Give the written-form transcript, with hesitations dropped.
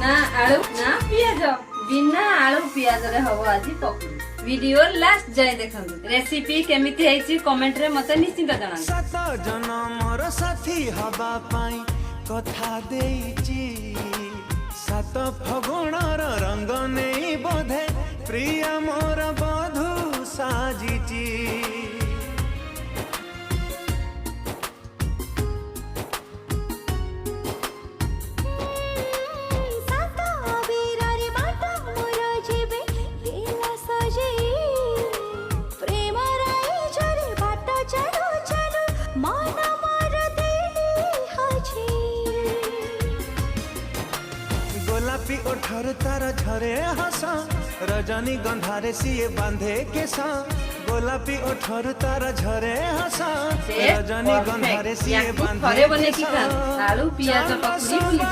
बिना आलू ना पियाज बिना आलू पियाज रे हबो आजी पकुड़ी। वीडियो लास्ट जाय देखंतु। रेसिपी केमिति हेछि कमेंट रे मते निश्चित जणांतु। सात जनमर साथी हबा पाई कथा देइची सात फगुणर रंग नेई बोधे प्रिय मोर बधु साजिची। गोलापी ओठर तार झरे हस रजनी गंधारे सिए बांधे केसा। गोलापी ओठर तार झरे हस रजनी गंधारे सिए बांधे केसा। आलू पियाज पकुड़ी